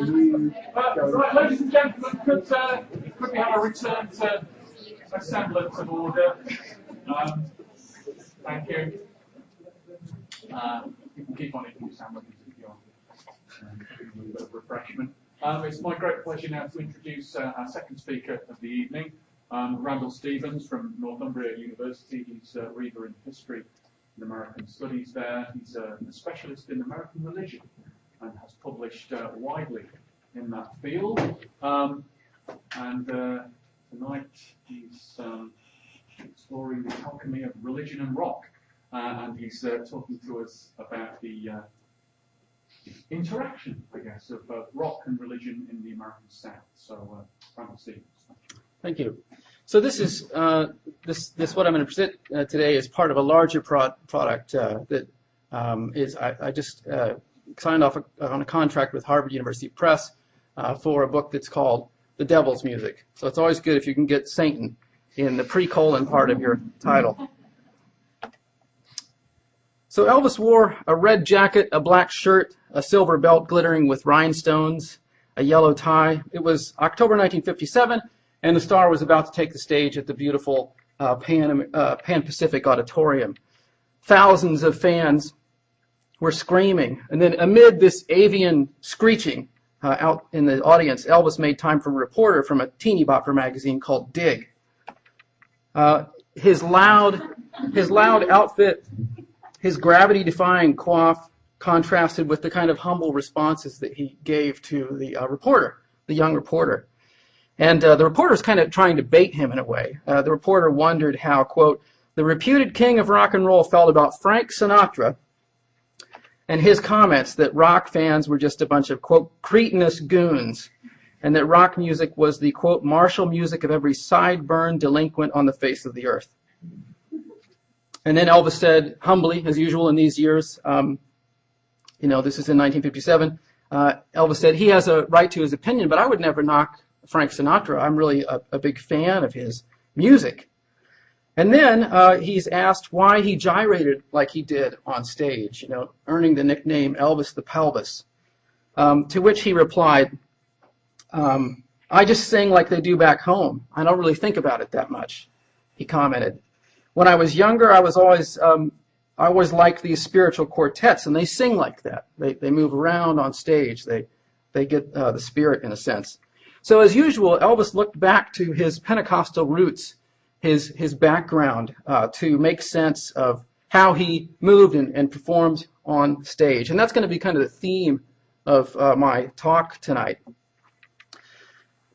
Right, ladies and gentlemen, could we have a return to a semblance of order? Thank you. You can keep on eating your sandwiches if you want. A little bit of refreshment. It's my great pleasure now to introduce our second speaker of the evening, Randall Stephens from Northumbria University. He's a reader in history and American studies there. He's a specialist in American religion and has published widely in that field. Tonight he's exploring the alchemy of religion and rock, and he's talking to us about the interaction, I guess, of rock and religion in the American South. So, Randall Stephens. Thank you. So this is this what I'm going to present today is part of a larger product that is I just signed off on a contract with Harvard University Press for a book that's called The Devil's Music. So it's always good if you can get Satan in the pre-colon part of your title. So Elvis wore a red jacket, a black shirt, a silver belt glittering with rhinestones, a yellow tie. It was October 1957, and the star was about to take the stage at the beautiful Pan Pacific Auditorium. Thousands of fans were screaming, and then amid this avian screeching out in the audience, Elvis made time for a reporter from a teeny bopper magazine called Dig. His loud outfit, his gravity-defying coif contrasted with the kind of humble responses that he gave to the reporter, the young reporter. And the reporter was kind of trying to bait him in a way. The reporter wondered how, quote, the reputed king of rock and roll felt about Frank Sinatra and his comments that rock fans were just a bunch of, quote, cretinous goons, and that rock music was the, quote, martial music of every sideburn delinquent on the face of the earth. And then Elvis said, humbly, as usual in these years, this is in 1957, Elvis said he has a right to his opinion, but I would never knock Frank Sinatra. I'm really a big fan of his music. And then he's asked why he gyrated like he did on stage, earning the nickname Elvis the Pelvis, to which he replied, I just sing like they do back home. I don't really think about it that much, he commented. When I was younger, I always liked these spiritual quartets, and they sing like that. They move around on stage. They get the spirit in a sense. So as usual, Elvis looked back to his Pentecostal roots, his background, to make sense of how he moved and performed on stage. And that's going to be kind of the theme of my talk tonight.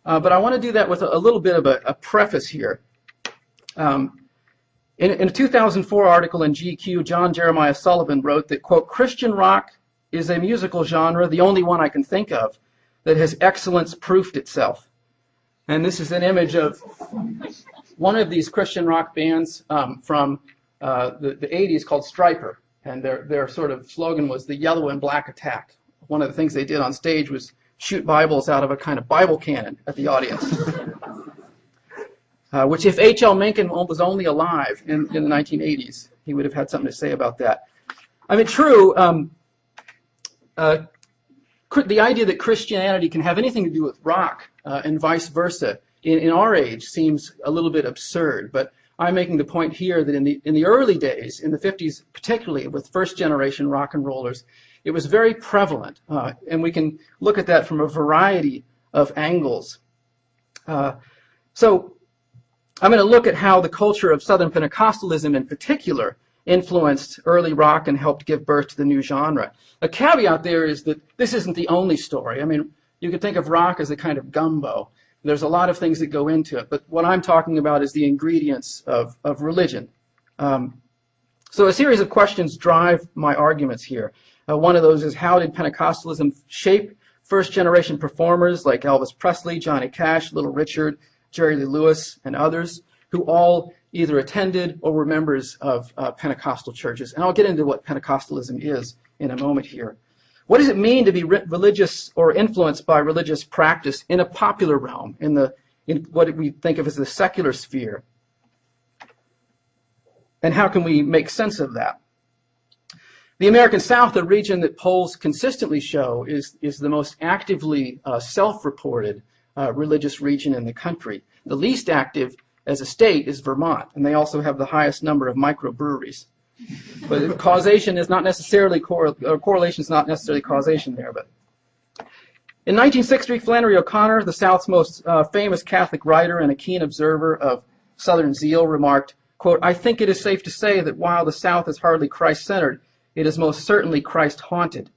But I want to do that with a little bit of a preface here. In a 2004 article in GQ, John Jeremiah Sullivan wrote that, quote, Christian rock is a musical genre, the only one I can think of, that has excellence proofed itself. And this is an image of one of these Christian rock bands from the 80s called Stryper. And their sort of slogan was the yellow and black attack. One of the things they did on stage was shoot Bibles out of a kind of Bible cannon at the audience. Which if H.L. Mencken was only alive in the 1980s, he would have had something to say about that. I mean, true, the idea that Christianity can have anything to do with rock and vice versa in our age seems a little bit absurd, but I'm making the point here that in the early days, in the 50s particularly, with first-generation rock and rollers, it was very prevalent, and we can look at that from a variety of angles. So I'm going to look at how the culture of Southern Pentecostalism in particular influenced early rock and helped give birth to the new genre. A caveat there is that this isn't the only story. I mean, you could think of rock as a kind of gumbo. There's a lot of things that go into it, but what I'm talking about is the ingredients of religion. So a series of questions drive my arguments here. One of those is, how did Pentecostalism shape first-generation performers like Elvis Presley, Johnny Cash, Little Richard, Jerry Lee Lewis, and others, who all either attended or were members of Pentecostal churches? And I'll get into what Pentecostalism is in a moment here. What does it mean to be religious or influenced by religious practice in a popular realm, in what we think of as the secular sphere? And how can we make sense of that? The American South, the region that polls consistently show is the most actively self-reported religious region in the country. The least active as a state is Vermont, and they also have the highest number of microbreweries. But causation is not necessarily correlation is not necessarily causation there. But in 1963, Flannery O'Connor, the South's most famous Catholic writer and a keen observer of Southern zeal, remarked, quote, "I think it is safe to say that while the South is hardly Christ-centered, it is most certainly Christ-haunted."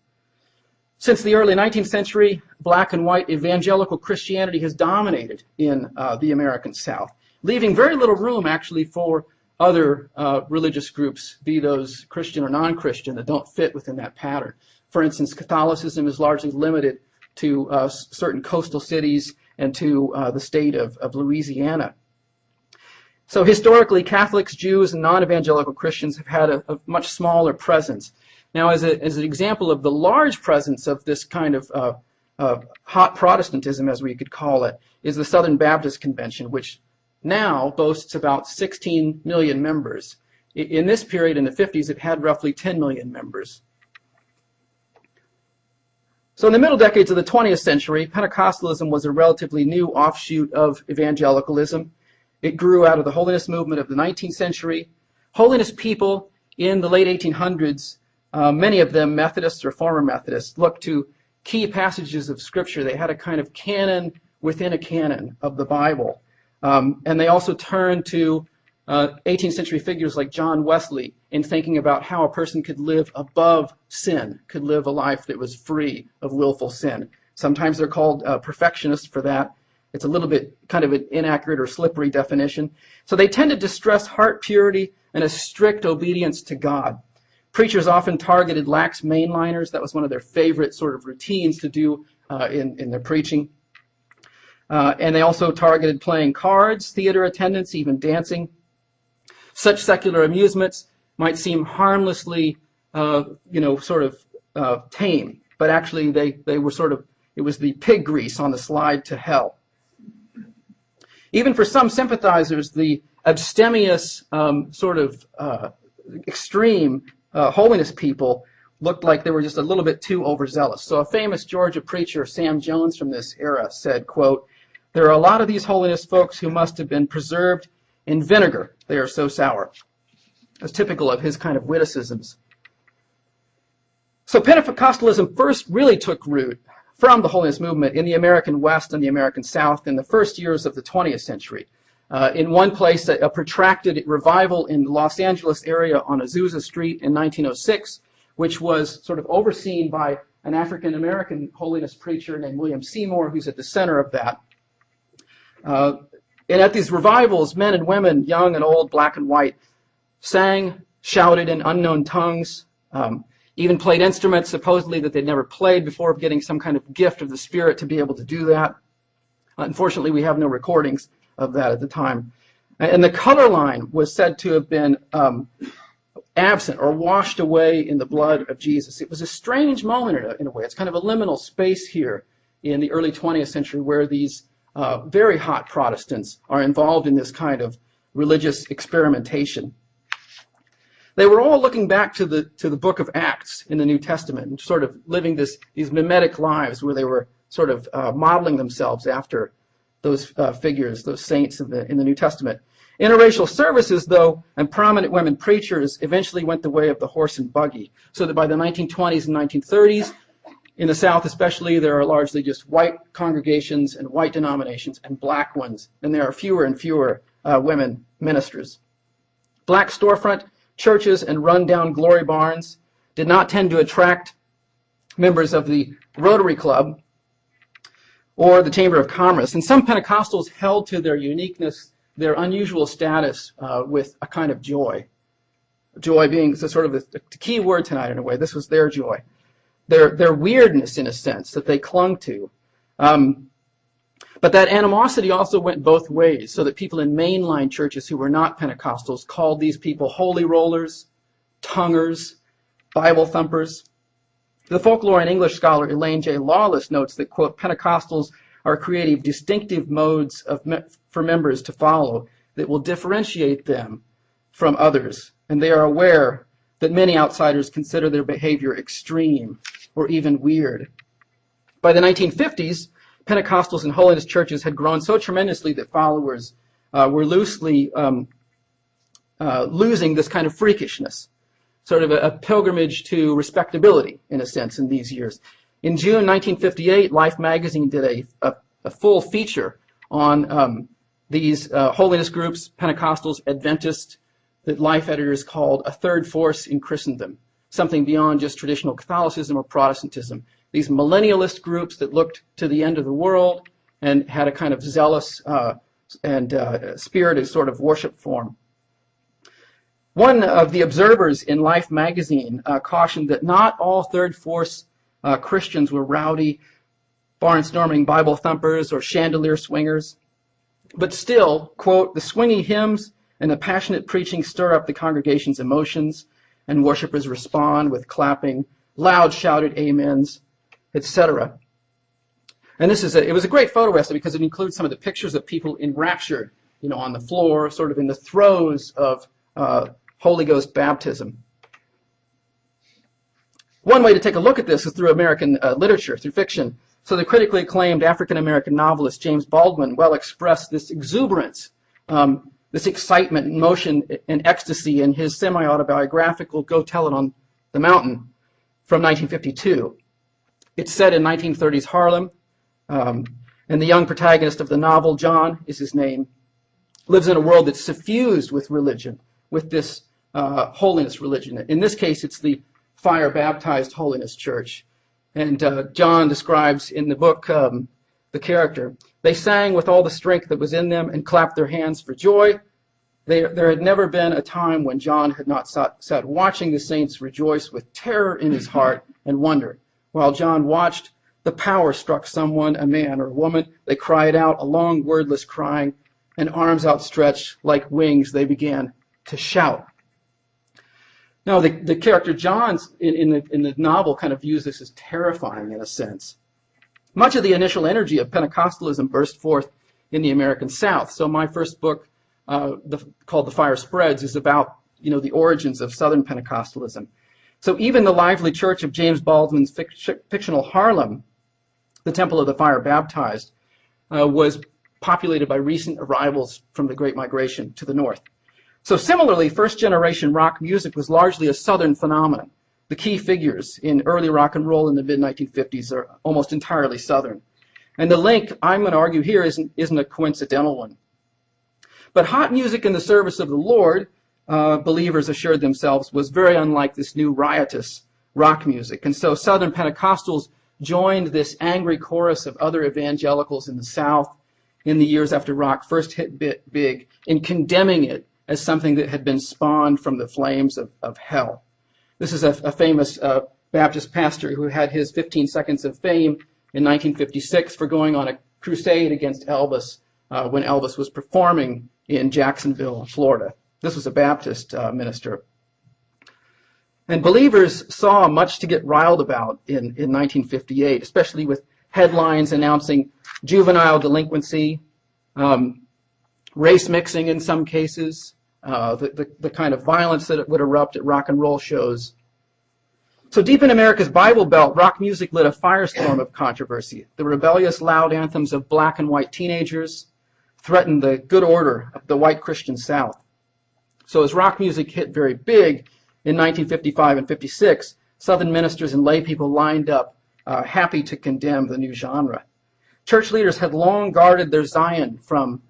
Since the early 19th century, black and white evangelical Christianity has dominated in the American South, leaving very little room actually for other religious groups, be those Christian or non-Christian, that don't fit within that pattern. For instance, Catholicism is largely limited to certain coastal cities and to the state of Louisiana. So historically, Catholics, Jews, and non-evangelical Christians have had a much smaller presence. Now, as an example of the large presence of this kind of hot Protestantism, as we could call it, is the Southern Baptist Convention, which now boasts about 16 million members. In this period, in the 50s, it had roughly 10 million members. So in the middle decades of the 20th century, Pentecostalism was a relatively new offshoot of evangelicalism. It grew out of the holiness movement of the 19th century. Holiness people in the late 1800s, many of them Methodists or former Methodists, looked to key passages of Scripture. They had a kind of canon within a canon of the Bible. And they also turned to 18th century figures like John Wesley in thinking about how a person could live above sin, could live a life that was free of willful sin. Sometimes they're called perfectionists for that. It's a little bit kind of an inaccurate or slippery definition. So they tended to stress heart purity and a strict obedience to God. Preachers often targeted lax mainliners. That was one of their favorite sort of routines to do in their preaching. And they also targeted playing cards, theater attendance, even dancing. Such secular amusements might seem harmlessly, sort of tame, but actually they were sort of, it was the pig grease on the slide to hell. Even for some sympathizers, the abstemious, extreme holiness people looked like they were just a little bit too overzealous. So a famous Georgia preacher, Sam Jones, from this era said, quote, "There are a lot of these holiness folks who must have been preserved in vinegar. They are so sour." That's typical of his kind of witticisms. So Pentecostalism first really took root from the holiness movement in the American West and the American South in the first years of the 20th century. In one place, a protracted revival in the Los Angeles area on Azusa Street in 1906, which was sort of overseen by an African-American holiness preacher named William Seymour, who's at the center of that. And at these revivals, men and women, young and old, black and white, sang, shouted in unknown tongues, even played instruments supposedly that they'd never played before, getting some kind of gift of the Spirit to be able to do that. Unfortunately, we have no recordings of that at the time. And the color line was said to have been absent or washed away in the blood of Jesus. It was a strange moment in a way. It's kind of a liminal space here in the early 20th century where these very hot Protestants are involved in this kind of religious experimentation. They were all looking back to the book of Acts in the New Testament and sort of living these mimetic lives where they were sort of modeling themselves after those figures, those saints in the New Testament. Interracial services, though, and prominent women preachers eventually went the way of the horse and buggy, so that by the 1920s and 1930s, in the South especially, there are largely just white congregations and white denominations and black ones, and there are fewer and fewer women ministers. Black storefront churches and run-down glory barns did not tend to attract members of the Rotary Club or the Chamber of Commerce, and some Pentecostals held to their uniqueness, their unusual status with a kind of joy. Joy being sort of the key word tonight in a way. This was their joy. Their weirdness, in a sense, that they clung to. But that animosity also went both ways, so that people in mainline churches who were not Pentecostals called these people holy rollers, tonguers, Bible thumpers. The folklore and English scholar Elaine J. Lawless notes that, quote, Pentecostals are creating distinctive modes for members to follow that will differentiate them from others, and they are aware that many outsiders consider their behavior extreme or even weird. By the 1950s, Pentecostals and holiness churches had grown so tremendously that followers were loosely losing this kind of freakishness, sort of a pilgrimage to respectability, in a sense, in these years. In June 1958, Life magazine did a full feature on these holiness groups, Pentecostals, Adventists, that Life editors called a third force in Christendom, something beyond just traditional Catholicism or Protestantism. These millennialist groups that looked to the end of the world and had a kind of zealous and spirited sort of worship form. One of the observers in Life magazine cautioned that not all third force Christians were rowdy, barnstorming Bible thumpers or chandelier swingers, but still, quote, the swingy hymns and the passionate preaching stir up the congregation's emotions, and worshipers respond with clapping, loud shouted amens, etc. And it was a great photo essay because it includes some of the pictures of people enraptured, on the floor, sort of in the throes of Holy Ghost baptism. One way to take a look at this is through American literature, through fiction. So the critically acclaimed African-American novelist James Baldwin well expressed this exuberance, this excitement, emotion, and ecstasy in his semi-autobiographical Go Tell It on the Mountain from 1952. It's set in 1930s Harlem, and the young protagonist of the novel, John is his name, lives in a world that's suffused with religion, with this holiness religion. In this case, it's the fire-baptized holiness church. And John describes in the book the character. They sang with all the strength that was in them and clapped their hands for joy. There had never been a time when John had not sat watching the saints rejoice with terror in his heart and wonder. While John watched, the power struck someone, a man or a woman. They cried out a long wordless crying, and arms outstretched like wings they began to shout. Now, the character John in the novel kind of views this as terrifying in a sense. Much of the initial energy of Pentecostalism burst forth in the American South. So my first book, called The Fire Spreads, is about the origins of Southern Pentecostalism. So even the lively church of James Baldwin's fictional Harlem, the Temple of the Fire Baptized, was populated by recent arrivals from the Great Migration to the north. So similarly, first-generation rock music was largely a Southern phenomenon. The key figures in early rock and roll in the mid-1950s are almost entirely Southern. And the link, I'm going to argue here, isn't a coincidental one. But hot music in the service of the Lord, believers assured themselves, was very unlike this new riotous rock music. And so Southern Pentecostals joined this angry chorus of other evangelicals in the South in the years after rock first hit big in condemning it as something that had been spawned from the flames of hell. This is a famous Baptist pastor who had his 15 seconds of fame in 1956 for going on a crusade against Elvis when Elvis was performing in Jacksonville, Florida. This was a Baptist minister. And believers saw much to get riled about in 1958, especially with headlines announcing juvenile delinquency, race mixing in some cases, the kind of violence that would erupt at rock and roll shows. So deep in America's Bible Belt, rock music lit a firestorm of controversy. The rebellious, loud anthems of black and white teenagers threatened the good order of the white Christian South. So as rock music hit very big in 1955 and 56, Southern ministers and lay people lined up, happy to condemn the new genre. Church leaders had long guarded their Zion from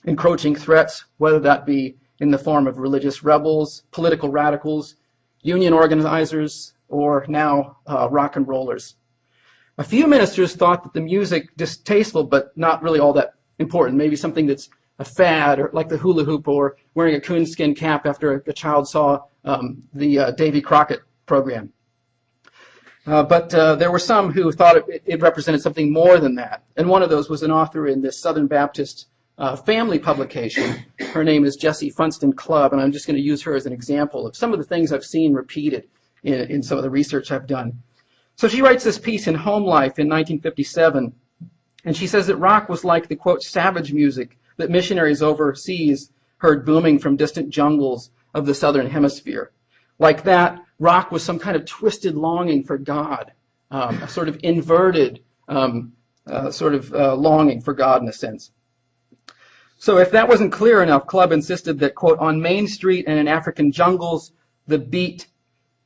encroaching threats, whether that be in the form of religious rebels, political radicals, union organizers, or now rock and rollers. A few ministers thought that the music distasteful but not really all that important, maybe something that's a fad, or like the hula hoop, or wearing a coonskin cap after a child saw the Davy Crockett program. But there were some who thought it represented something more than that. And one of those was an author in this Southern Baptist family publication. Her name is Jessie Funston Clubb, and I'm just going to use her as an example of some of the things I've seen repeated in some of the research I've done. So she writes this piece in Home Life in 1957, and she says that rock was like the, quote, savage music that missionaries overseas heard booming from distant jungles of the Southern Hemisphere. Like that, rock was some kind of twisted longing for God, a sort of inverted longing for God in a sense. So if that wasn't clear enough, Clubb insisted that, quote, on Main Street and in African jungles, the beat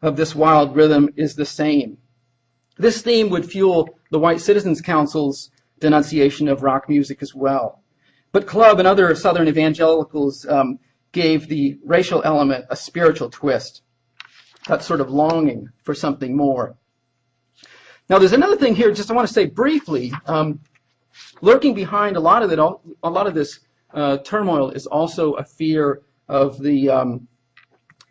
of this wild rhythm is the same. This theme would fuel the White Citizens Council's denunciation of rock music as well. But Clubb and other Southern evangelicals gave the racial element a spiritual twist, that sort of longing for something more. Now, there's another thing here, just I want to say briefly. Lurking behind a lot of this turmoil is also a fear of the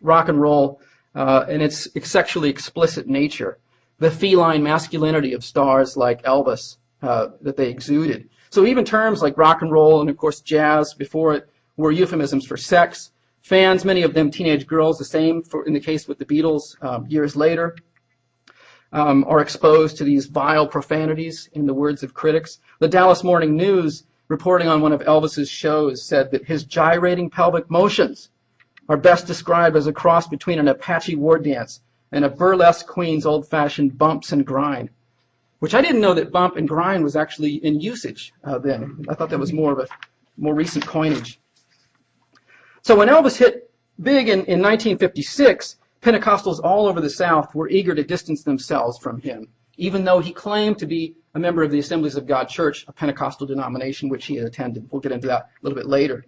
rock and roll and its sexually explicit nature, the feline masculinity of stars like Elvis that they exuded. So even terms like rock and roll and, of course, jazz before it were euphemisms for sex. Fans, many of them teenage girls, the same in the case with the Beatles years later, are exposed to these vile profanities, in the words of critics. The Dallas Morning News, reporting on one of Elvis's shows, said that his gyrating pelvic motions are best described as a cross between an Apache war dance and a burlesque queen's old-fashioned bumps and grind, which I didn't know that bump and grind was actually in usage then. I thought that was more recent coinage. So when Elvis hit big in 1956, Pentecostals all over the South were eager to distance themselves from him, even though he claimed to be a member of the Assemblies of God Church, a Pentecostal denomination which he had attended. We'll get into that a little bit later.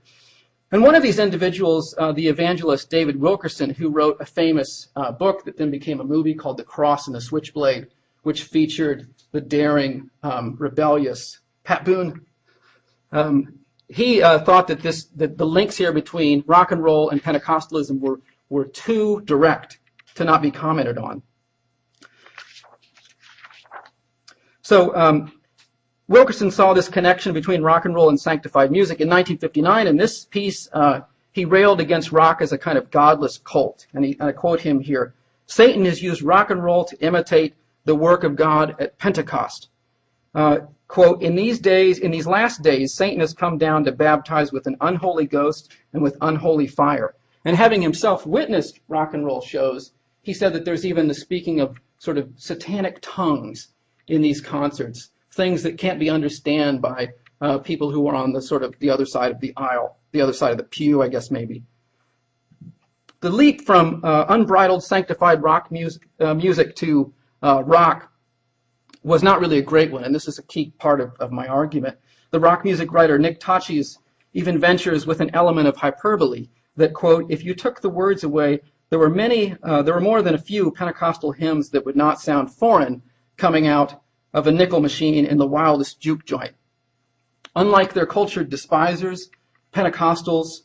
And one of these individuals, the evangelist David Wilkerson, who wrote a famous book that then became a movie called The Cross and the Switchblade, which featured the daring, rebellious Pat Boone. He thought that the links here between rock and roll and Pentecostalism were too direct to not be commented on. So Wilkerson saw this connection between rock and roll and sanctified music. In 1959, in this piece, he railed against rock as a kind of godless cult. And I quote him here: "Satan has used rock and roll to imitate the work of God at Pentecost. Quote, in these last days, Satan has come down to baptize with an unholy ghost and with unholy fire." And having himself witnessed rock and roll shows, he said that there's even the speaking of sort of satanic tongues in these concerts, things that can't be understood by people who are on the sort of the other side of the aisle, the other side of the pew, I guess maybe. The leap from unbridled sanctified rock music to rock was not really a great one, and this is a key part of my argument. The rock music writer Nick Tachi's even ventures with an element of hyperbole that, quote, if you took the words away, there were more than a few Pentecostal hymns that would not sound foreign coming out of a nickel machine in the wildest juke joint. Unlike their cultured despisers, Pentecostals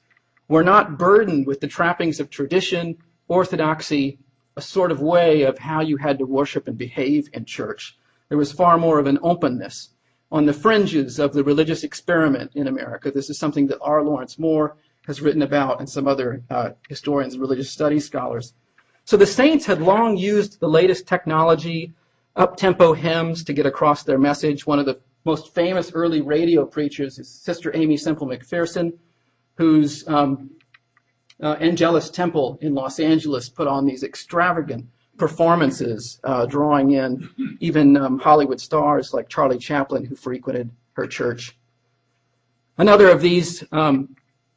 were not burdened with the trappings of tradition, orthodoxy, a sort of way of how you had to worship and behave in church. There was far more of an openness on the fringes of the religious experiment in America. This is something that R. Lawrence Moore has written about and some other historians and religious studies scholars. So the saints had long used the latest technology, up-tempo hymns to get across their message. One of the most famous early radio preachers is Sister Amy Semple McPherson, whose Angelus Temple in Los Angeles put on these extravagant performances, drawing in even Hollywood stars like Charlie Chaplin, who frequented her church. Another of these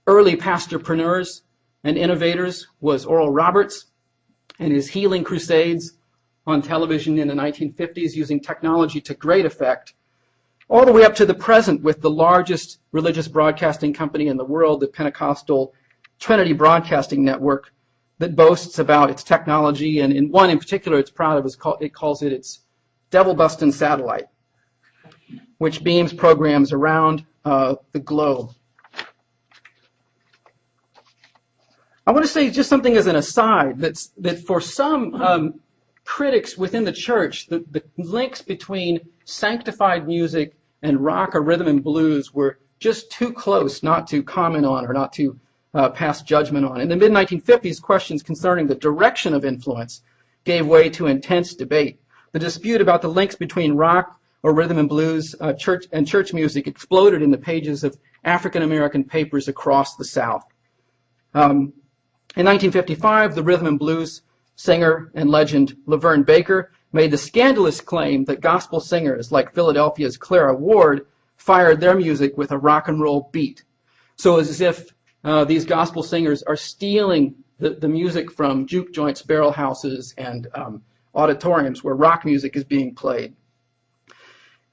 early pastorpreneurs and innovators was Oral Roberts and his healing crusades on television in the 1950s using technology to great effect, all the way up to the present with the largest religious broadcasting company in the world, the Pentecostal Trinity Broadcasting Network, that boasts about its technology, and in one in particular it's proud of, it calls it its devil-busting satellite, which beams programs around the globe. I want to say just something as an aside, that for some critics within the church, the links between sanctified music and rock or rhythm and blues were just too close not to comment on or not to pass judgment on. In the mid-1950s, questions concerning the direction of influence gave way to intense debate. The dispute about the links between rock or rhythm and blues church music exploded in the pages of African-American papers across the South. In 1955, the rhythm and blues singer and legend Laverne Baker made the scandalous claim that gospel singers like Philadelphia's Clara Ward fired their music with a rock and roll beat. So it's as if these gospel singers are stealing the music from juke joints, barrel houses, and auditoriums where rock music is being played.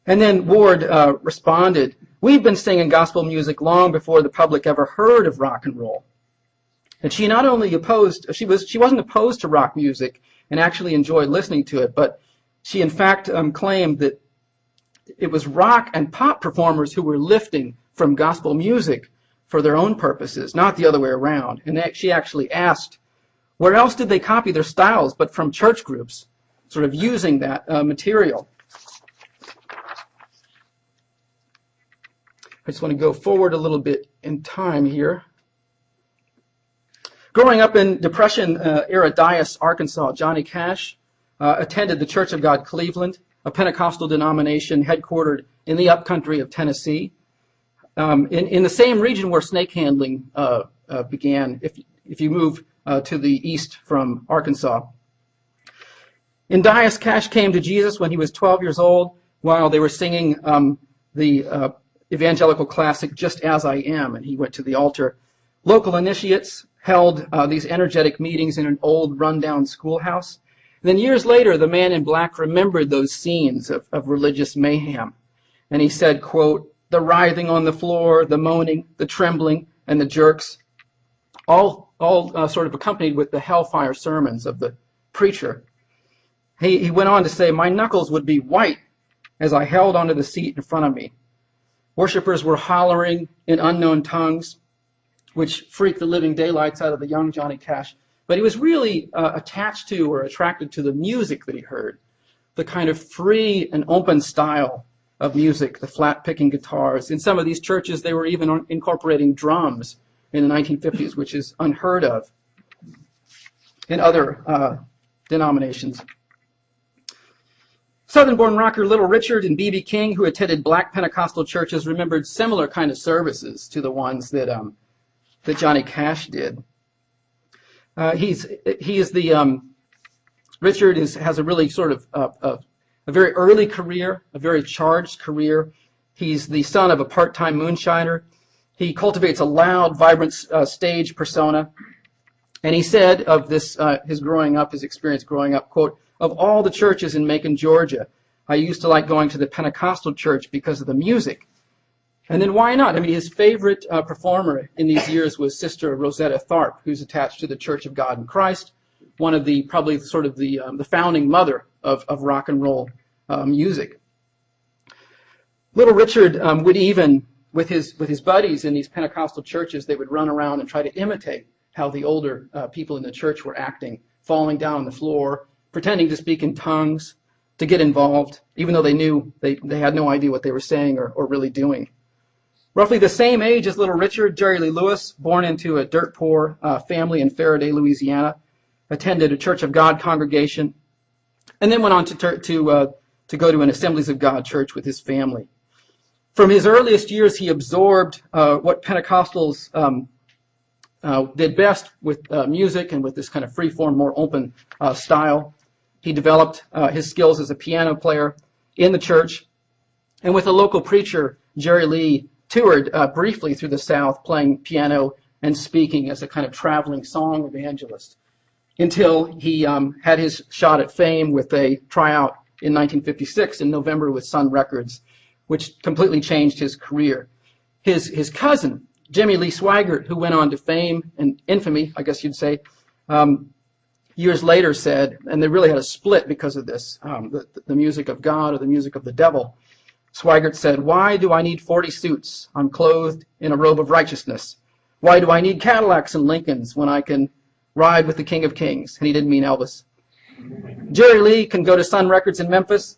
And then Ward responded, "We've been singing gospel music long before the public ever heard of rock and roll." And she not only she wasn't opposed to rock music and actually enjoyed listening to it, but she in fact claimed that it was rock and pop performers who were lifting from gospel music for their own purposes, not the other way around. And she actually asked, where else did they copy their styles but from church groups, sort of using that material? I just want to go forward a little bit in time here. Growing up in Depression-era Dyess, Arkansas, Johnny Cash attended the Church of God Cleveland, a Pentecostal denomination headquartered in the upcountry of Tennessee, in the same region where snake handling began, if you move to the east from Arkansas. In Dyess, Cash came to Jesus when he was 12 years old while they were singing the evangelical classic, Just As I Am, and he went to the altar. Local initiates held these energetic meetings in an old rundown schoolhouse. And then years later, the man in black remembered those scenes of religious mayhem. And he said, quote, "The writhing on the floor, the moaning, the trembling, and the jerks, all sort of accompanied with the hellfire sermons of the preacher." He went on to say, "My knuckles would be white as I held onto the seat in front of me. Worshippers were hollering in unknown tongues, which freaked the living daylights out of the young Johnny Cash. But he was really attached to or attracted to the music that he heard, the kind of free and open style of music, the flat-picking guitars. In some of these churches, they were even incorporating drums in the 1950s, which is unheard of in other denominations. Southern-born rocker Little Richard and B.B. King, who attended black Pentecostal churches, remembered similar kind of services to the ones that Johnny Cash did. Richard has a really sort of a very early career, a very charged career. He's the son of a part-time moonshiner. He cultivates a loud, vibrant stage persona. And he said of this, his experience growing up, quote, "Of all the churches in Macon, Georgia, I used to like going to the Pentecostal church because of the music." And then why not? I mean, his favorite performer in these years was Sister Rosetta Tharpe, who's attached to the Church of God in Christ, one of the probably sort of the founding mother of rock and roll music. Little Richard would even, with his buddies in these Pentecostal churches, they would run around and try to imitate how the older people in the church were acting, falling down on the floor, pretending to speak in tongues, to get involved, even though they knew they had no idea what they were saying or really doing. Roughly the same age as Little Richard, Jerry Lee Lewis, born into a dirt-poor family in Faraday, Louisiana, attended a Church of God congregation, and then went on to go to an Assemblies of God church with his family. From his earliest years, he absorbed what Pentecostals did best with music and with this kind of free-form, more open style. He developed his skills as a piano player in the church, and with a local preacher, Jerry Lee toured briefly through the South, playing piano and speaking as a kind of traveling song evangelist, until he had his shot at fame with a tryout in 1956 in November with Sun Records, which completely changed his career. His cousin, Jimmy Lee Swaggart, who went on to fame and infamy, I guess you'd say, years later said, and they really had a split because of this, the music of God or the music of the devil. Swaggart said, "Why do I need 40 suits? I'm clothed in a robe of righteousness. Why do I need Cadillacs and Lincolns when I can ride with the King of Kings?" And he didn't mean Elvis. Jerry Lee can go to Sun Records in Memphis.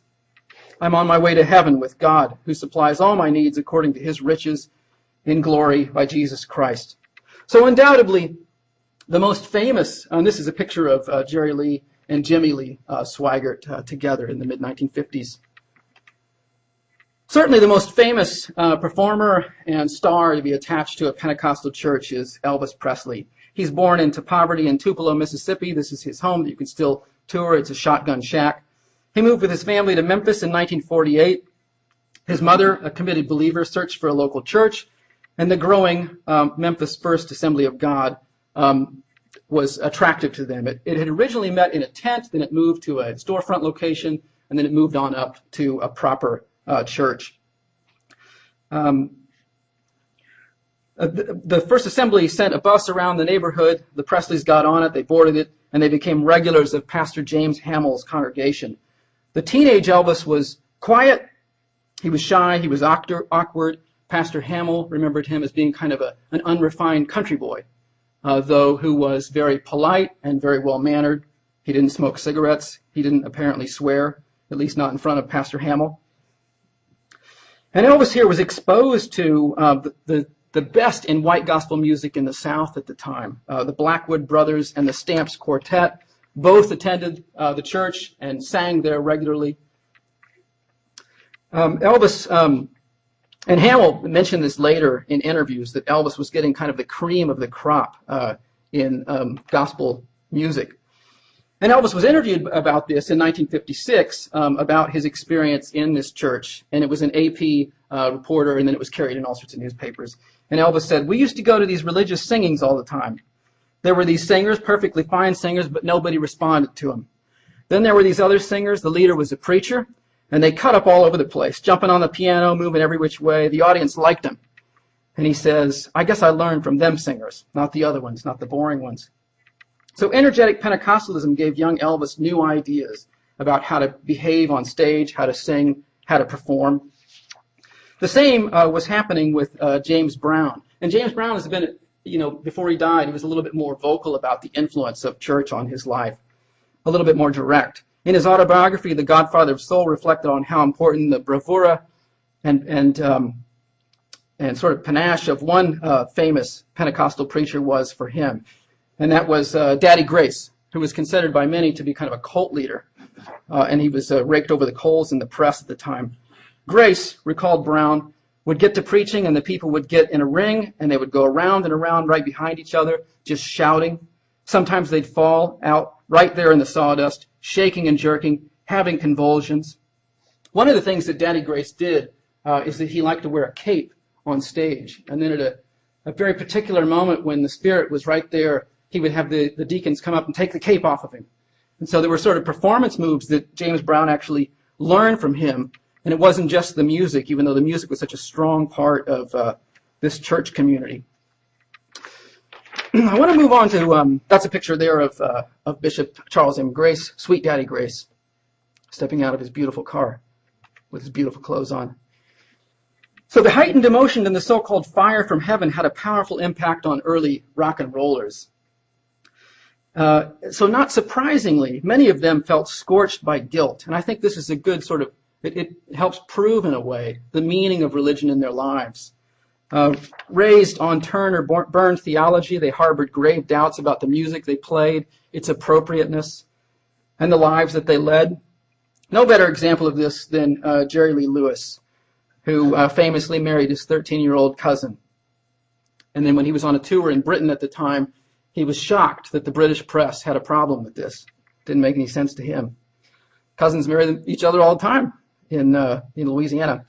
"I'm on my way to heaven with God, who supplies all my needs according to his riches in glory by Jesus Christ." So undoubtedly, the most famous, and this is a picture of Jerry Lee and Jimmy Lee Swaggart together in the mid-1950s. Certainly the most famous performer and star to be attached to a Pentecostal church is Elvis Presley. He's born into poverty in Tupelo, Mississippi. This is his home that you can still tour. It's a shotgun shack. He moved with his family to Memphis in 1948. His mother, a committed believer, searched for a local church, and the growing Memphis First Assembly of God was attractive to them. It had originally met in a tent, then it moved to a storefront location, and then it moved on up to a proper church. The First Assembly sent a bus around the neighborhood. The Presleys got on it, they boarded it, and they became regulars of Pastor James Hamill's congregation. The teenage Elvis was quiet, he was shy, he was awkward. Pastor Hamill remembered him as being kind of an unrefined country boy, though who was very polite and very well-mannered. He didn't smoke cigarettes. He didn't apparently swear, at least not in front of Pastor Hamill. And Elvis here was exposed to the best in white gospel music in the South at the time. The Blackwood Brothers and the Stamps Quartet both attended the church and sang there regularly. Elvis and Hamill mentioned this later in interviews, that Elvis was getting kind of the cream of the crop in gospel music. And Elvis was interviewed about this in 1956, about his experience in this church. And it was an AP reporter, and then it was carried in all sorts of newspapers. And Elvis said, "We used to go to these religious singings all the time. There were these singers, perfectly fine singers, but nobody responded to them. Then there were these other singers. The leader was a preacher, and they cut up all over the place, jumping on the piano, moving every which way. The audience liked them." And he says, "I guess I learned from them singers, not the other ones, not the boring ones." So energetic Pentecostalism gave young Elvis new ideas about how to behave on stage, how to sing, how to perform. The same was happening with James Brown. And James Brown has been, before he died, he was a little bit more vocal about the influence of church on his life, a little bit more direct. In his autobiography, The Godfather of Soul reflected on how important the bravura and sort of panache of one famous Pentecostal preacher was for him. And that was Daddy Grace, who was considered by many to be kind of a cult leader. And he was raked over the coals in the press at the time. Grace, recalled Brown, would get to preaching, and the people would get in a ring, and they would go around and around right behind each other, just shouting. Sometimes they'd fall out right there in the sawdust, shaking and jerking, having convulsions. One of the things that Daddy Grace did is that he liked to wear a cape on stage. And then at a very particular moment when the Spirit was right there, he would have the deacons come up and take the cape off of him. And so there were sort of performance moves that James Brown actually learned from him. And it wasn't just the music, even though the music was such a strong part of this church community. I want to move on to, that's a picture there of Bishop Charles M. Grace, Sweet Daddy Grace, stepping out of his beautiful car with his beautiful clothes on. So the heightened emotion and the so-called fire from heaven had a powerful impact on early rock and rollers. So not surprisingly, many of them felt scorched by guilt. And I think this is a good sort of, it helps prove in a way the meaning of religion in their lives. Raised on turn or burned theology, they harbored grave doubts about the music they played, its appropriateness, and the lives that they led. No better example of this than Jerry Lee Lewis, who famously married his 13-year-old cousin. And then when he was on a tour in Britain at the time, he was shocked that the British press had a problem with this. Didn't make any sense to him. Cousins marry each other all the time in Louisiana.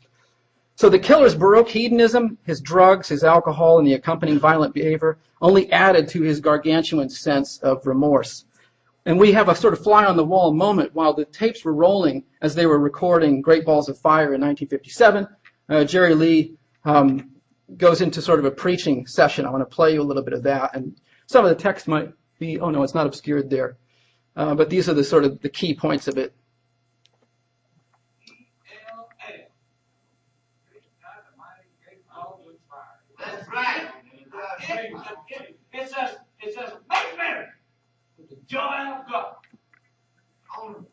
So the killer's Baroque hedonism, his drugs, his alcohol, and the accompanying violent behavior only added to his gargantuan sense of remorse. And we have a sort of fly-on-the-wall moment while the tapes were rolling as they were recording Great Balls of Fire in 1957. Jerry Lee goes into sort of a preaching session. I want to play you a little bit of that. And some of the text might be, oh no, it's not obscured there. But these are the sort of the key points of it. That's right. It's just make merry with the joy of God. But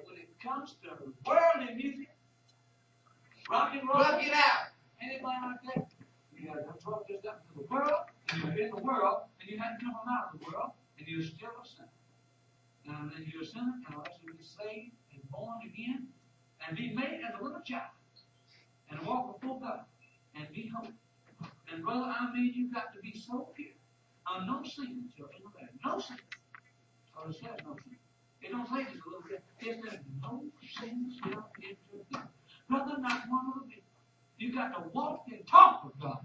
when it comes to worldly music, rock and roll, rock it out. Anybody like that? You got to talk just up to the world, and you're in the world, and you hadn't come out of the world, and you're still a sinner. And then you're a sinner, unless you be saved and born again, and be made as a little child, and walk before God. And be holy. And brother, I mean, you've got to be so pure No sleeping, children. Look at it. No sleeping. Oh, it says no sleeping. It don't say this a little bit. It says no sin shall enter them. Brother, not one little bit. You got to walk and talk with God.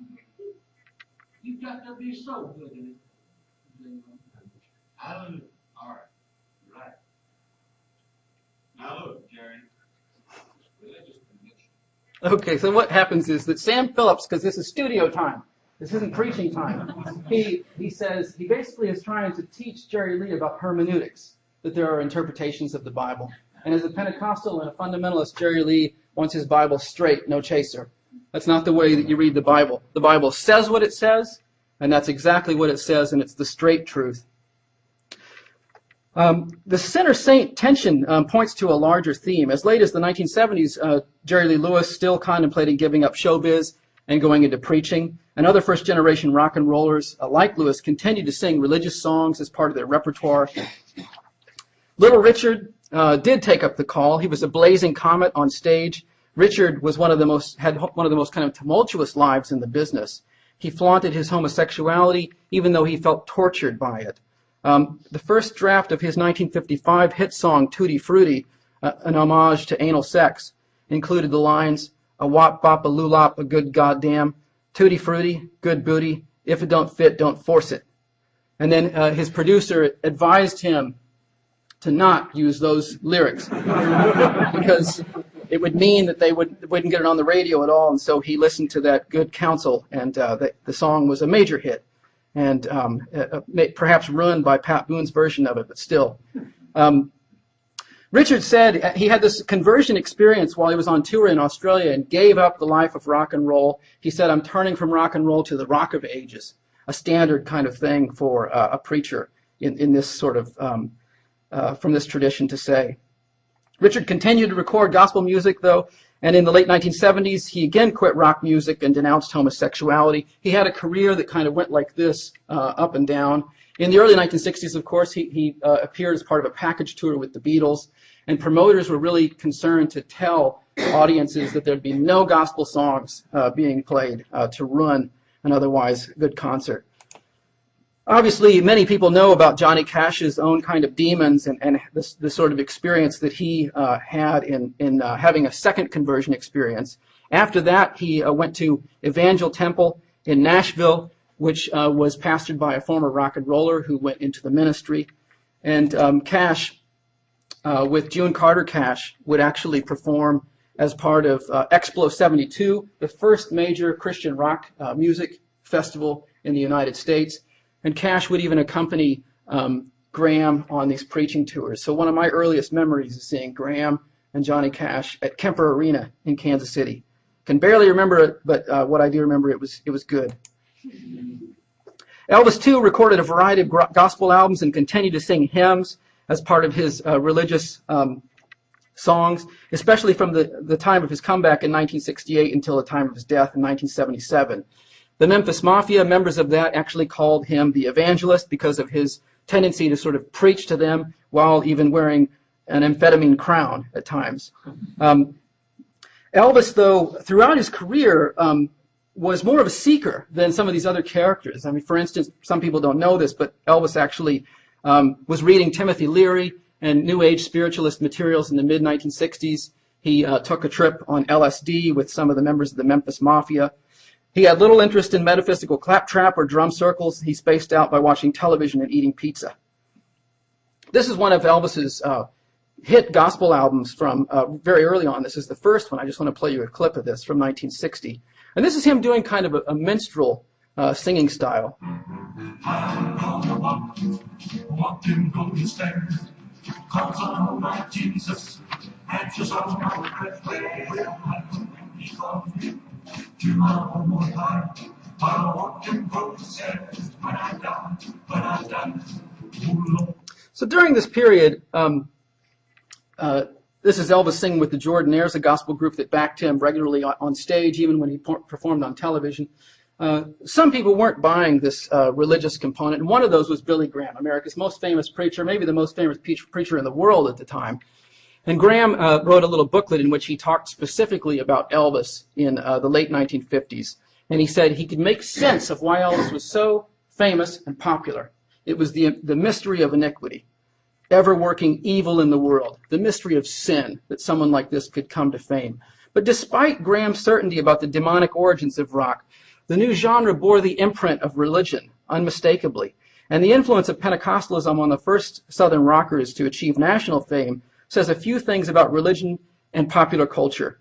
You got to be so good at it. Hallelujah. All right. Right. Now look, Jerry. Religious conviction. Okay, so what happens is that Sam Phillips, because this is studio time, this isn't preaching time, he says he basically is trying to teach Jerry Lee about hermeneutics, that there are interpretations of the Bible. And as a Pentecostal and a fundamentalist, Jerry Lee wants his Bible straight, no chaser. That's not the way that you read the Bible. The Bible says what it says, and that's exactly what it says, and it's the straight truth. The sinner-saint tension points to a larger theme. As late as the 1970s, Jerry Lee Lewis still contemplated giving up showbiz and going into preaching. And other first-generation rock and rollers like Lewis continued to sing religious songs as part of their repertoire. Little Richard did take up the call. He was a blazing comet on stage. Richard was had one of the most kind of tumultuous lives in the business. He flaunted his homosexuality, even though he felt tortured by it. The first draft of his 1955 hit song, Tutti Frutti, an homage to anal sex, included the lines, a wop bop a loolop, a good goddamn, Tutti Frutti, good booty, if it don't fit, don't force it. And then his producer advised him to not use those lyrics because it would mean that they wouldn't get it on the radio at all, and so he listened to that good counsel, and the song was a major hit. And perhaps ruined by Pat Boone's version of it, but still. Richard said he had this conversion experience while he was on tour in Australia and gave up the life of rock and roll. He said, I'm turning from rock and roll to the rock of ages, a standard kind of thing for a preacher in this sort of, from this tradition to say. Richard continued to record gospel music, though, and in the late 1970s, he again quit rock music and denounced homosexuality. He had a career that kind of went like this, up and down. In the early 1960s, of course, he appeared as part of a package tour with the Beatles, and promoters were really concerned to tell audiences that there'd be no gospel songs being played to ruin an otherwise good concert. Obviously, many people know about Johnny Cash's own kind of demons and the sort of experience that he had in having a second conversion experience. After that, he went to Evangel Temple in Nashville, which was pastored by a former rock and roller who went into the ministry. And Cash, with June Carter Cash, would actually perform as part of Explo 72, the first major Christian rock music festival in the United States. And Cash would even accompany Graham on these preaching tours. So one of my earliest memories is seeing Graham and Johnny Cash at Kemper Arena in Kansas City. Can barely remember it, but what I do remember, it was good. Elvis, too, recorded a variety of gospel albums and continued to sing hymns as part of his religious songs, especially from the time of his comeback in 1968 until the time of his death in 1977. The Memphis Mafia, members of that, actually called him the evangelist because of his tendency to sort of preach to them while even wearing an amphetamine crown at times. Elvis, though, throughout his career, was more of a seeker than some of these other characters. I mean, for instance, some people don't know this, but Elvis actually was reading Timothy Leary and New Age spiritualist materials in the mid-1960s. He took a trip on LSD with some of the members of the Memphis Mafia. He had little interest in metaphysical claptrap or drum circles. He spaced out by watching television and eating pizza. This is one of Elvis's hit gospel albums from very early on. This is the first one. I just want to play you a clip of this from 1960. And this is him doing kind of a minstrel singing style. Walking on the stairs, calls on my Jesus, answers all my prayers. He calls me to my home on high. I'll walk him from the stairs when I die. So during this period, this is Elvis singing with the Jordanaires, a gospel group that backed him regularly on stage, even when he performed on television. Some people weren't buying this religious component, and one of those was Billy Graham, America's most famous preacher, maybe the most famous preacher in the world at the time. And Graham wrote a little booklet in which he talked specifically about Elvis in the late 1950s. And he said he could make sense of why Elvis was so famous, and popular. It was the mystery of iniquity, ever working evil in the world, the mystery of sin, that someone like this could come to fame. But despite Graham's certainty about the demonic origins of rock, the new genre bore the imprint of religion, unmistakably. And the influence of Pentecostalism on the first Southern rockers to achieve national fame says a few things about religion and popular culture.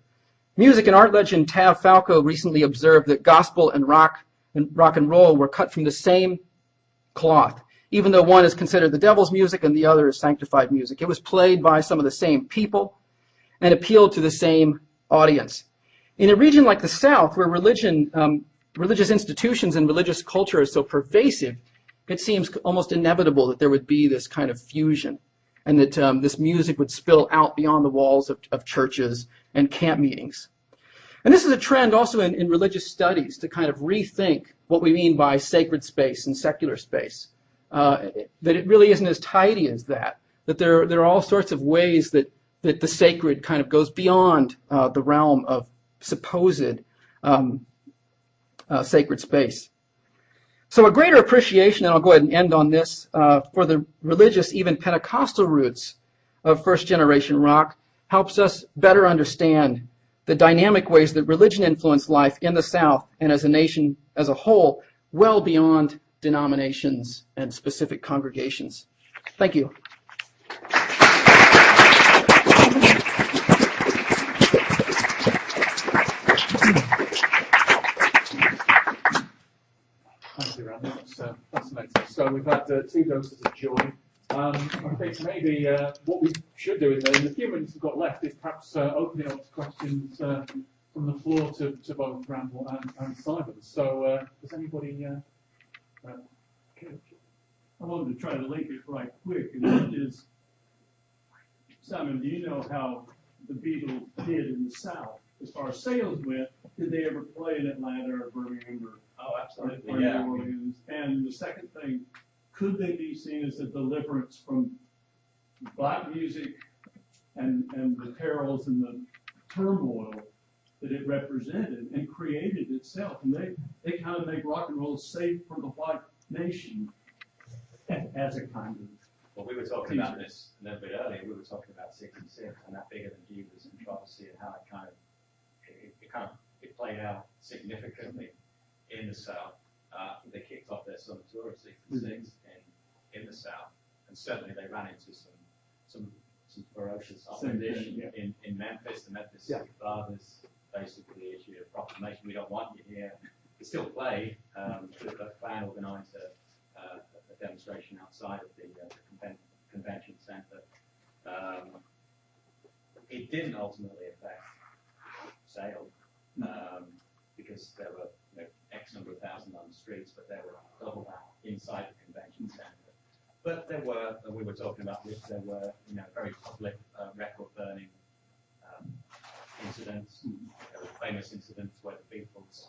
Music and art legend Tav Falco recently observed that gospel and rock and roll were cut from the same cloth, even though one is considered the devil's music and the other is sanctified music. It was played by some of the same people and appealed to the same audience. In a region like the South, where religious institutions and religious culture are so pervasive, it seems almost inevitable that there would be this kind of fusion, and that this music would spill out beyond the walls of churches and camp meetings. And this is a trend also in religious studies to kind of rethink what we mean by sacred space and secular space. That it really isn't as tidy as that there are all sorts of ways that the sacred kind of goes beyond the realm of supposed sacred space. So a greater appreciation, and I'll go ahead and end on this, for the religious, even Pentecostal roots of first-generation rock helps us better understand the dynamic ways that religion influenced life in the South and as a nation as a whole, well beyond denominations and specific congregations. Thank you. Thank you, Randall. That's fascinating. So we've had 2 doses of joy. I think maybe what we should do in the few minutes we've got left is perhaps opening up to questions from the floor to both Randall and Simon. So does anybody... I wanted to try to link it right quick, and that is, Simon, do you know how the Beatles did in the South as far as sales went? Did they ever play in Atlanta or Birmingham or New Orleans? And the second thing, could they be seen as a deliverance from black music and the perils and the turmoil that it represented and created itself? And they kind of make rock and roll safe for the white nation as a kind of... Well, we were talking about this a little bit earlier. We were talking about 66 and that bigger than Jesus controversy and how it played out significantly in the South. They kicked off their summer tour of 66 in the South, and certainly they ran into some ferocious opposition in Memphis. The Memphis City Fathers basically issued a proclamation: "We don't want you here." They still played. The Klan organised a demonstration outside of the convention centre. It didn't ultimately affect sales because there were X number of thousand on the streets, but there were double that inside the convention centre. But there were, we were talking about this, there were very public record burning incidents. There were famous incidents where the Beatles'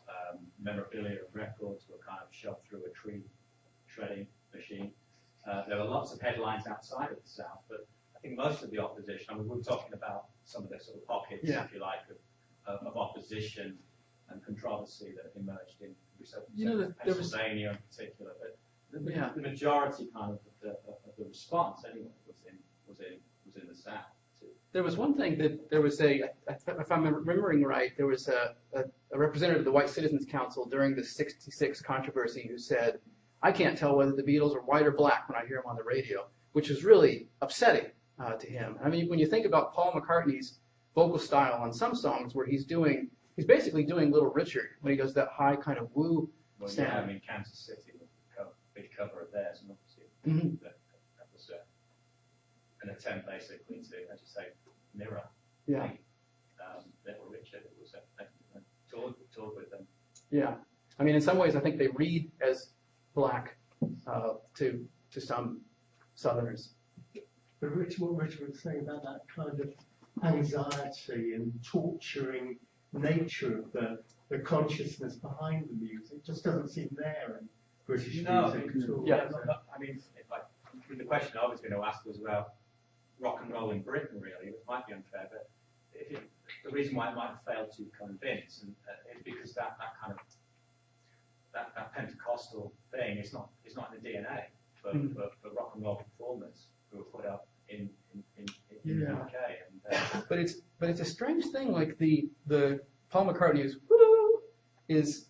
memorabilia of records were kind of shoved through a tree shredding machine. There were lots of headlines outside of the South, but I think most of the opposition, I mean, we were talking about some of the sort of pockets, if you like, of opposition and controversy that emerged in Pennsylvania in particular. But the majority kind of the response anyway was in the South. There was one thing that there was if I'm remembering right, there was a representative of the White Citizens Council during the 66 controversy who said, "I can't tell whether the Beatles are white or black when I hear them on the radio," which is really upsetting to him. I mean, when you think about Paul McCartney's vocal style on some songs where he's basically doing Little Richard when he does that high kind of woo sound. Yeah, I mean, Kansas City was a big cover of theirs, and obviously that was an attempt basically to, as you say, mirror Little Richard. It was toured with them. Yeah, I mean, in some ways, I think they read as black to some Southerners. But what Richard was saying about that kind of anxiety and torturing nature of the consciousness behind the music just doesn't seem there in British music at all. Yeah, I mean, the question I was going to ask was about rock and roll in Britain, really. It might be unfair, but the reason why it might have failed to convince is because that that Pentecostal thing is not in the DNA for rock and roll performers who were put up in the UK. And, but it's a strange thing. Like the Paul McCartney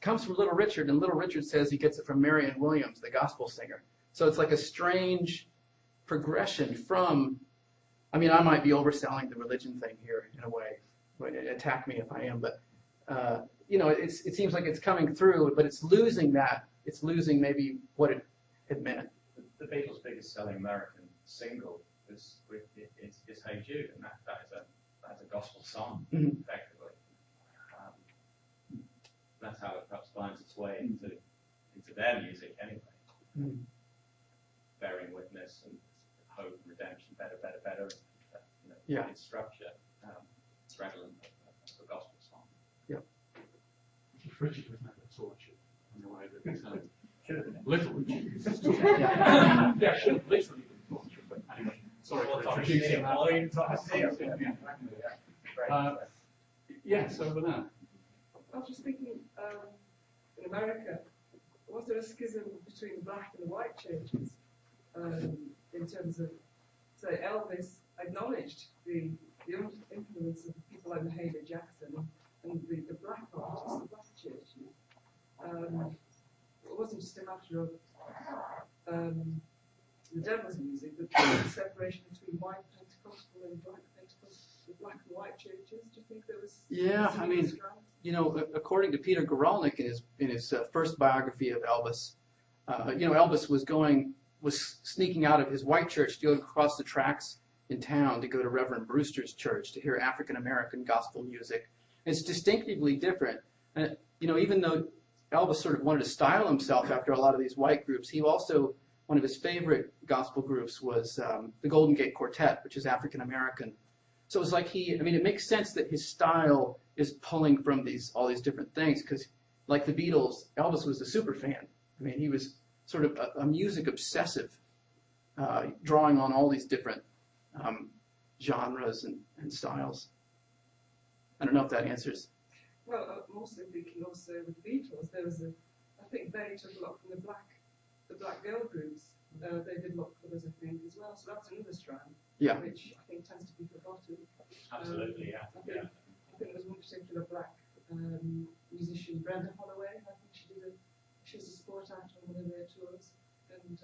comes from Little Richard, and Little Richard says he gets it from Marianne Williams, the gospel singer. So it's like a strange progression from. I mean, I might be overselling the religion thing here in a way. Attack me if I am, but it seems like it's coming through, but it's losing that. It's losing maybe what it had meant. The Beatles' biggest selling American single is Hey Jude, and that's a gospel song, effectively. That's how it perhaps finds its way into their music anyway. Bearing witness and hope and redemption, better. Its structure. It's redolent of a gospel song. Yep. Richard was never tortured in the way that he's should have been. Little Richard. Yeah, should have literally been tortured. But anyway, sorry for introducing that. Yes, over there. I was just thinking, in America, was there a schism between the black and the white churches in terms of, say, Elvis acknowledged the influence of people like Mahalia Jackson and the black artists, the black churches. It wasn't just a matter of the devil's music, but the separation between white Pentecostal and black Pentecostal, black and white churches. Do you think there was? Yeah, I mean, according to Peter Guralnick in his first biography of Elvis, Elvis was sneaking out of his white church to go across the tracks in town to go to Reverend Brewster's church to hear African American gospel music. It's distinctively different. And, even though Elvis sort of wanted to style himself after a lot of these white groups, he also, one of his favorite gospel groups was the Golden Gate Quartet, which is African American. So it's like it makes sense that his style is pulling from all these different things, because like the Beatles, Elvis was a super fan. I mean, he was sort of a music obsessive, drawing on all these different genres and styles. I don't know if that answers. Well, I'm also thinking also with the Beatles, I think they took a lot from the black girl groups. They did a lot of covers, I think, as well. So that's another strand, which I think tends to be forgotten. Absolutely, yeah. I think there was one particular black musician, Brenda Holloway. I think she was a support act on one of their tours, and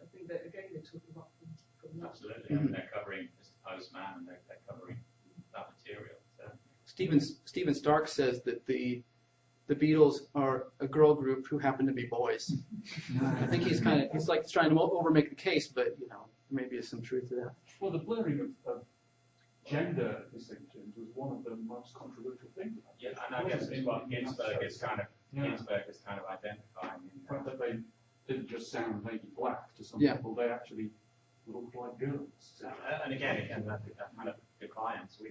I think that again they took a lot from that. Absolutely, I mean, they're covering Mr. Postman, and they're covering that material. So. Stephen Stark says that the Beatles are a girl group who happen to be boys. I think he's like trying to overmake the case, but maybe there's some truth to that. Well, the blurring of gender distinctions was one of the most controversial things. Yeah, and I guess what Ginsberg is kind of identifying. The fact that they didn't just sound maybe black to some people, they actually looked like girls. And again, that kind of defiance. We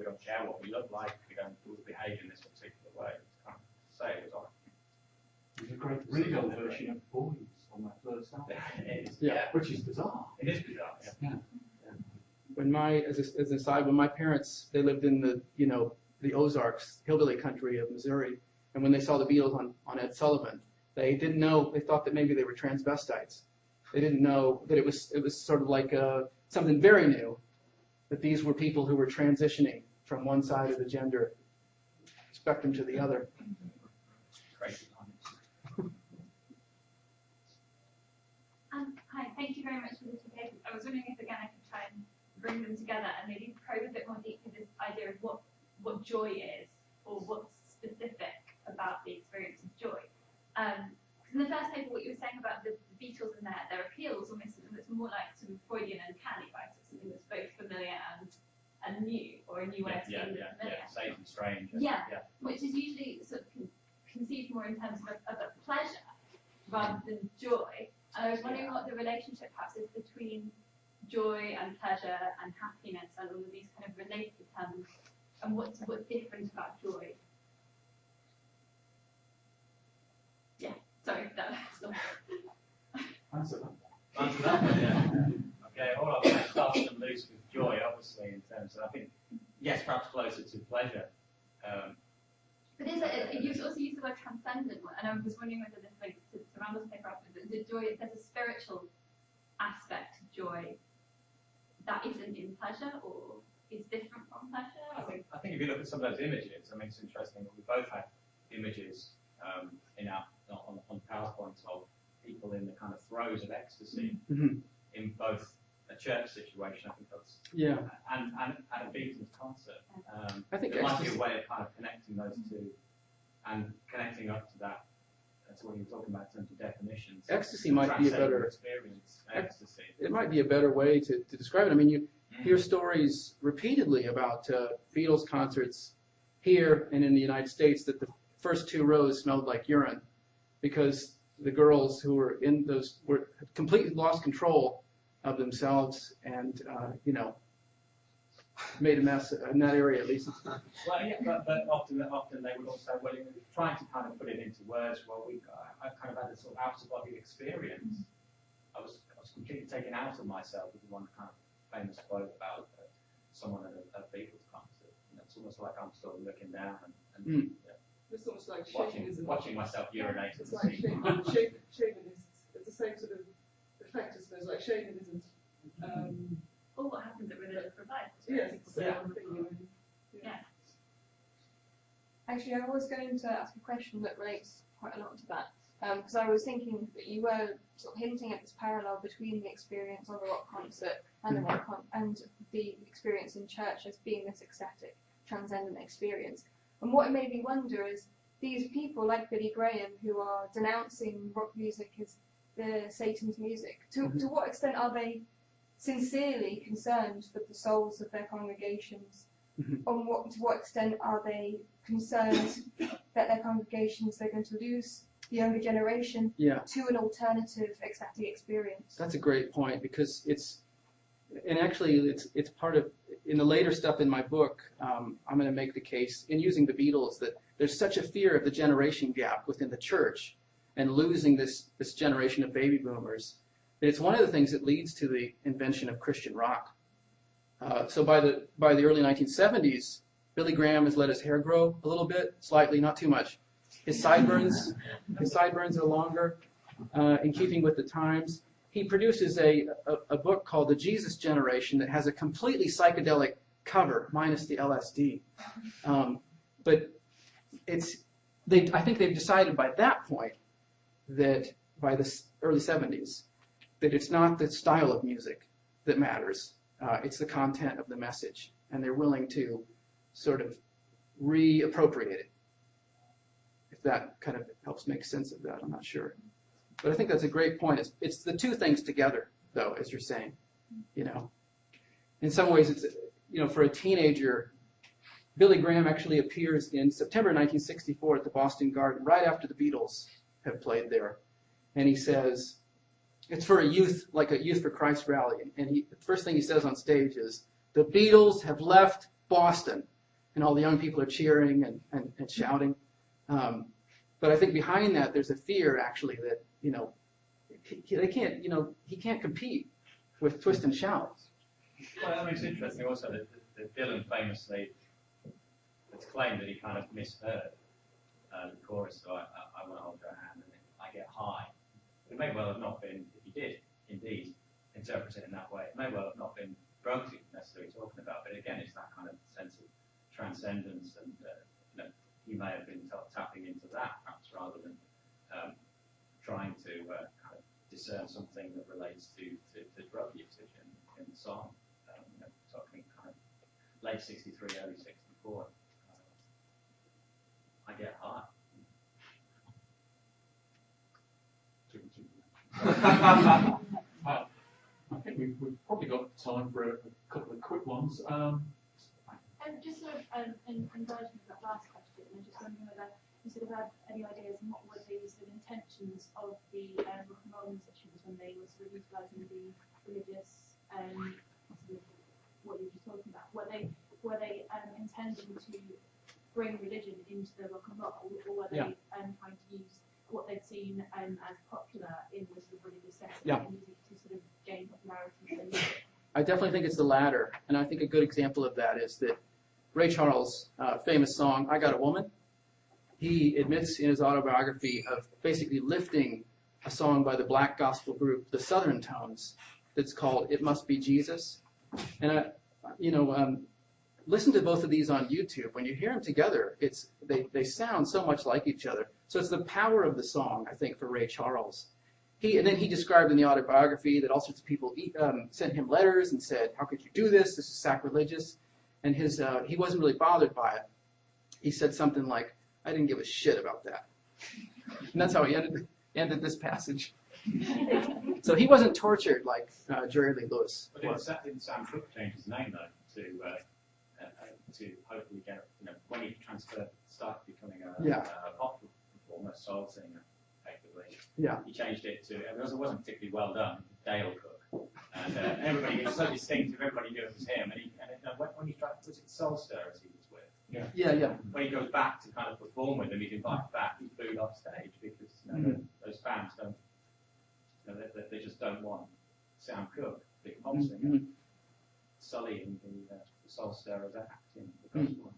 don't care what we look like. We don't behave in this particular way. It's kind of say it was on. There's a great Randall version of Boys on that first album. It is, Which is bizarre. It is bizarre. Yeah. When as an aside, when my parents, they lived in the Ozarks, hillbilly country of Missouri, and when they saw the Beatles on Ed Sullivan, they didn't know. They thought that maybe they were transvestites. They didn't know that it was sort of like something very new, that these were people who were transitioning from one side of the gender spectrum to the other. Crazy. Hi, thank you very much for the two papers. I was wondering if again I could try and bring them together and maybe probe a bit more deeply this idea of what joy is, or what's specific about the experience of joy. In the first paper, what you were saying about the Beatles and their appeal was almost something that's more like some Freudian uncanny, right? It's something that's both familiar and new, or a new way of seeing the familiar. Yeah, safe and strange. Which is usually sort of conceived more in terms of a pleasure rather than joy. And I was wondering what the relationship perhaps is between joy and pleasure and happiness and all of these kind of related terms, and what's different about joy. Yeah, sorry, that's not. Answer that. Answer that one, yeah. Okay, all of that starts and loose with joy, obviously, in terms of, I think, yes, perhaps closer to pleasure. But you also use the word transcendent, and I was wondering whether this links to Randall's paper afterwards. The joy, there's a spiritual aspect to joy that isn't in pleasure or is different from pleasure. I think if you look at some of those images, I mean, it's interesting that we both had images on PowerPoint of people in the kind of throes of ecstasy in both a church situation, I think that's, and a Beatles concert. I think it might be a way of kind of connecting those two and connecting up to that. That's what you were talking about in terms of definitions. Ecstasy might be a better experience. Ecstasy. It might be a better way to describe it. I mean, you hear stories repeatedly about Beatles concerts here and in the United States that the first 2 rows smelled like urine because the girls who were in those were completely lost control of themselves and, made a mess in that area at least. Well, yeah, but often they would also, well, trying to kind of put it into words, I kind of had a sort of out-of-body experience. I was completely taken out of myself with one kind of famous quote about someone at a Beatles concert. It's almost like I'm sort of looking down and it's almost like watching myself urinate. It's like shamanism. It's the same sort of effect, I suppose, like shamanism. Or what happens at religious revival. Yes, it's the same thing. Yeah. Actually, I was going to ask a question that relates quite a lot to that, because I was thinking that you were sort of hinting at this parallel between the experience of a rock concert and and the experience in church as being this ecstatic, transcendent experience. And what it made me wonder is these people like Billy Graham who are denouncing rock music as the Satan's music. To what extent are they sincerely concerned for the souls of their congregations? To what extent are they concerned that their congregations are going to lose the younger generation to an alternative ecstatic experience? That's a great point because it's part of, in the later stuff in my book, I'm going to make the case in using the Beatles that there's such a fear of the generation gap within the church and losing this generation of baby boomers. It's one of the things that leads to the invention of Christian rock. So by the early 1970s, Billy Graham has let his hair grow a little bit, slightly, not too much. His sideburns are longer, in keeping with the times. He produces a book called The Jesus Generation that has a completely psychedelic cover, minus the LSD. But I think they've decided by that point that by the early 70s, that it's not the style of music that matters. It's the content of the message. And they're willing to sort of reappropriate it. If that kind of helps make sense of that, I'm not sure. But I think that's a great point. It's the two things together, though, as you're saying. In some ways, it's, for a teenager, Billy Graham actually appears in September 1964 at the Boston Garden, right after the Beatles have played there. And he says, it's for a youth, like a Youth for Christ rally. And the first thing he says on stage is, the Beatles have left Boston. And all the young people are cheering and shouting. But I think behind that, there's a fear, actually, that, he can't compete with Twist and Shout. Well, I mean, it's interesting also that Dylan famously has claimed that he kind of misheard the chorus, so I want to hold your hand and I get high. It may well have not been, if he did indeed interpret it in that way, it may well have not been drugs he was necessarily talking about, but again, it's that kind of sense of transcendence, and he may have been tapping into that, perhaps, rather than trying to kind of discern something that relates to drug usage in the song. Talking kind of late 63, early 64. I get high. I think we've probably got time for a couple of quick ones. And just sort of in conversion of that last question, I'm just wondering whether you sort of had any ideas on what were the sort of intentions of the rock and roll musicians when they were sort of utilising the religious, sort of what you were just talking about. Were they intending to bring religion into the rock and roll, or were they trying to use what they'd seen as popular in the sort of religious setting and use it to sort of gain popularity? I definitely think it's the latter, and I think a good example of that is that Ray Charles' famous song, I Got a Woman, he admits in his autobiography of basically lifting a song by the black gospel group, the Southern Tones, that's called "It Must Be Jesus." And listen to both of these on YouTube. When you hear them together, they sound so much like each other. So it's the power of the song, I think, for Ray Charles. And then he described in the autobiography that all sorts of people sent him letters and said, "How could you do this? This is sacrilegious." And he wasn't really bothered by it. He said something like, "I didn't give a shit about that." And that's how he ended this passage. So he wasn't tortured like Jerry Lee Lewis was. Didn't Sam Cooke change his name though to hopefully get, when he started becoming a pop performer, soul singer, effectively. Yeah. He changed it to, it wasn't particularly well done, Dale Cook. And everybody, it was so distinctive, everybody knew it was him. And when he tried, was it Soul Stirrers he was with? Yeah. When he goes back to kind of perform with them, he's invited back, he's booed off stage because those fans don't, they just don't want Sam Cooke, big pop singer, sullying the Soul Stirrers act in the gospel.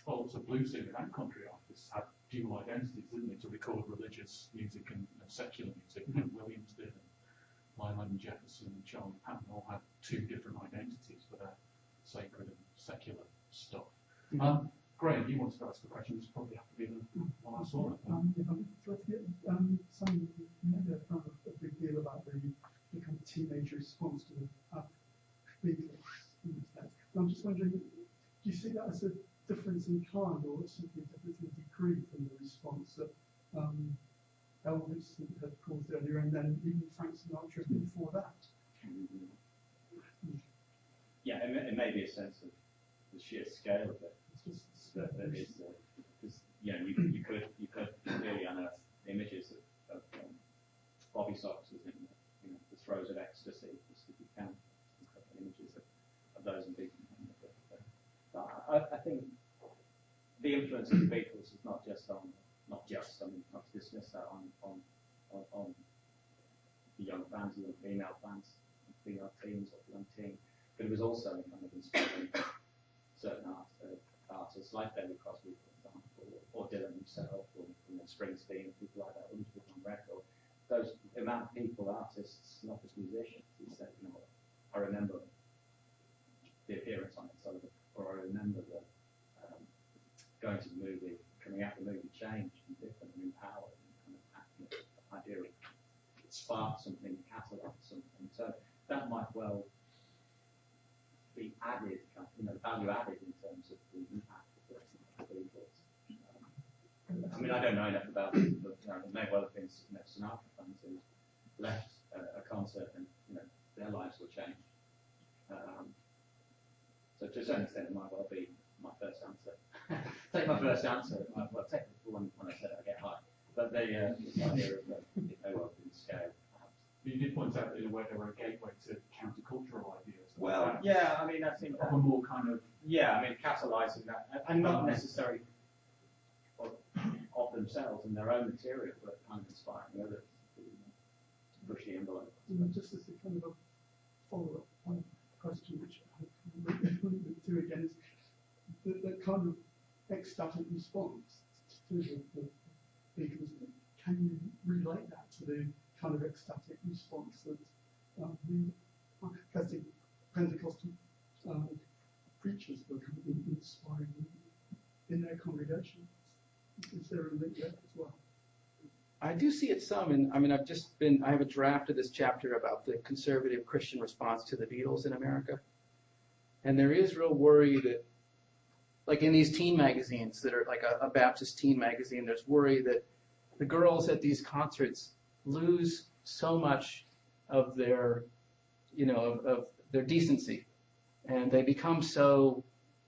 Well, also blues singer and country artists had dual identities, didn't they, to record religious music and secular music. Williams did, and Lyman Jefferson and Charlie Patton all had two different identities for their sacred and secular stuff. Graham, you wanted to ask a question. This probably have to be the one I saw. Some made a kind of a big deal about the kind of teenage response to the Beatles. I'm just wondering, do you see that as a difference in kind or simply a difference in degree from the response that Elvis had caused earlier, and then even Frank Sinatra before that? Yeah, it may be a sense of the sheer scale of it. That is, because you could clearly unearth images of Bobby Soxers in the throes of ecstasy, just if you can, images of those in Beatles. I think the influence of the Beatles is not to dismiss that on the young fans, the young female fans, female teens or young teen, but it was also kind of inspiring certain artists like David Crosby, for example, or Dylan himself, or Springsteen, people like that, who put on record. Those amount of people, artists, not just musicians, who said, I remember the appearance on it, or I remember that going to the movie, coming out of the movie changed and different and empowered, and kind of the idea of spark something, catalyze something. So that might well be added, value added in terms of the impact of the Beatles. I mean, I don't know enough about it, but it may well have been Sinatra fans who left a concert and their lives were changed. So to a certain extent, it might well be my first answer. Take my first answer. Well, take the one when I said I get high. But the idea of it may well be scale, perhaps. You did point out that in a way they were a gateway to countercultural ideas. Well, yeah, I mean, I think of a more kind of catalysing that, and not necessarily of themselves and their own material, but kind of inspiring others to push the envelope. Just as a kind of a follow-up question, which I hope to again, is the kind of ecstatic response to the Beatles. Can you relate that to the kind of ecstatic response that the Pentecostal preachers were kind of inspiring in their congregation? Is there a link there as well? I do see it some, and I mean, I have a draft of this chapter about the conservative Christian response to the Beatles in America. And there is real worry that, like in these teen magazines that are like a Baptist teen magazine, there's worry that the girls at these concerts lose so much of their, of their decency, and they become so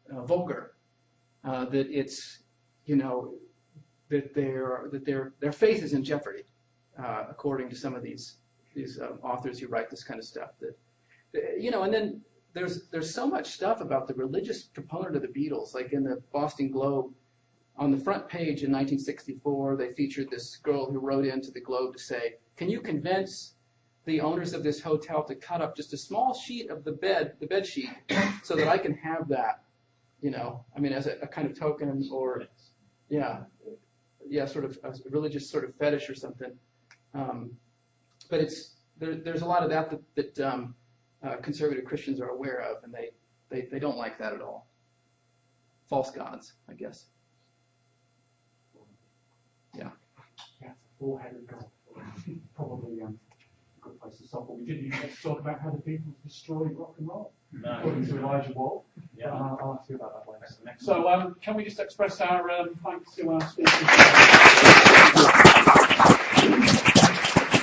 vulgar that it's, that their faith is in jeopardy, according to some of these authors who write this kind of stuff. And then there's so much stuff about the religious component of the Beatles, like in the Boston Globe, on the front page in 1964, they featured this girl who wrote into the Globe to say, "Can you convince the owners of this hotel to cut up just a small sheet of the bed sheet, so that I can have that, as a kind of token or." sort of a religious sort of fetish or something. But there's a lot of that conservative Christians are aware of, and they don't like that at all. False gods, I guess. Yeah. Yeah, it's a four-headed god. Probably a good place to stop. But we didn't even get to talk about how the Beatles destroyed rock and roll, according to Elijah Wall. Yeah. I'll ask you about that later. So, can we just express our thanks to our speakers?